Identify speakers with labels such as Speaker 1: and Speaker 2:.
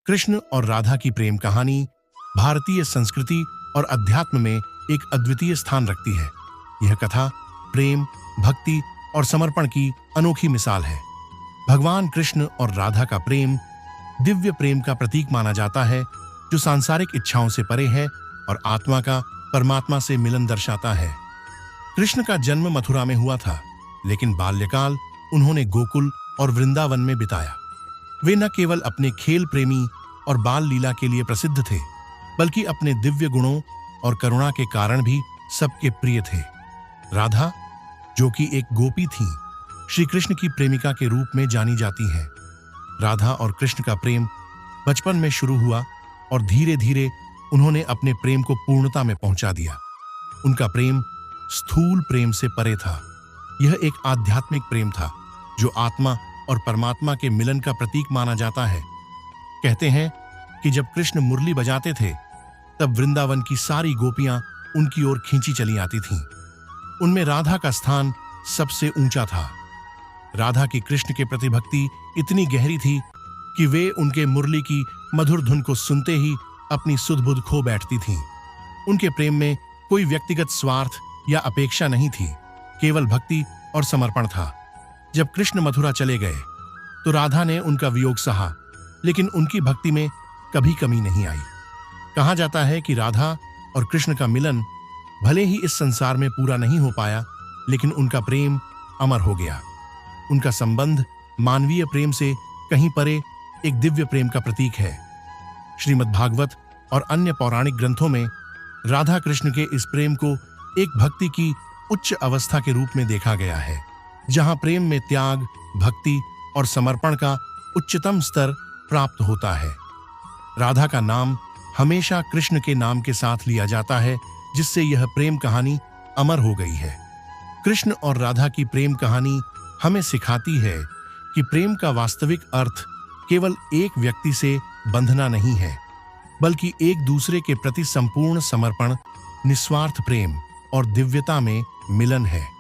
Speaker 1: कृष्ण और राधा की प्रेम कहानी भारतीय संस्कृति और अध्यात्म में एक अद्वितीय स्थान रखती है। यह कथा प्रेम, भक्ति और समर्पण की अनोखी मिसाल है। भगवान कृष्ण और राधा का प्रेम दिव्य प्रेम का प्रतीक माना जाता है, जो सांसारिक इच्छाओं से परे है और आत्मा का परमात्मा से मिलन दर्शाता है। कृष्ण का जन्म मथुरा में हुआ था, लेकिन बाल्यकाल उन्होंने गोकुल और वृंदावन में बिताया। वे न केवल अपने खेल प्रेमी और बाल लीला के लिए प्रसिद्ध थे, बल्कि अपने दिव्य गुणों और करुणा के कारण भी सबके प्रिय थे। राधा, जो कि एक गोपी थी, श्री कृष्ण की प्रेमिका के रूप में जानी जाती है। राधा और कृष्ण का प्रेम बचपन में शुरू हुआ और धीरे धीरे उन्होंने अपने प्रेम को पूर्णता में पहुंचा दिया। उनका प्रेम स्थूल प्रेम से परे था। यह एक आध्यात्मिक प्रेम था, जो आत्मा और परमात्मा के मिलन का प्रतीक माना जाता है। कहते हैं कि जब कृष्ण मुरली बजाते थे, तब वृंदावन की सारी गोपियां उनकी ओर खींची चली आती थीं। उनमें राधा का स्थान सबसे ऊंचा था। राधा की कृष्ण के प्रति भक्ति इतनी गहरी थी कि वे उनके मुरली की मधुर धुन को सुनते ही अपनी सुध-बुध खो बैठती थीं। उनके प्रेम में कोई व्यक्तिगत स्वार्थ या अपेक्षा नहीं थी, केवल भक्ति और समर्पण था। जब कृष्ण मथुरा चले गए, तो राधा ने उनका वियोग सहा, लेकिन उनकी भक्ति में कभी कमी नहीं आई। कहा जाता है कि राधा और कृष्ण का मिलन भले ही इस संसार में पूरा नहीं हो पाया, लेकिन उनका प्रेम अमर हो गया। उनका संबंध मानवीय प्रेम से कहीं परे एक दिव्य प्रेम का प्रतीक है। श्रीमद् भागवत और अन्य पौराणिक ग्रंथों में राधा कृष्ण के इस प्रेम को एक भक्ति की उच्च अवस्था के रूप में देखा गया है, जहां प्रेम में त्याग, भक्ति और समर्पण का उच्चतम स्तर प्राप्त होता है। राधा का नाम हमेशा कृष्ण के नाम के साथ लिया जाता है, जिससे यह प्रेम कहानी अमर हो गई है। कृष्ण और राधा की प्रेम कहानी हमें सिखाती है कि प्रेम का वास्तविक अर्थ केवल एक व्यक्ति से बंधना नहीं है, बल्कि एक दूसरे के प्रति संपूर्ण समर्पण, निस्वार्थ प्रेम और दिव्यता में मिलन है।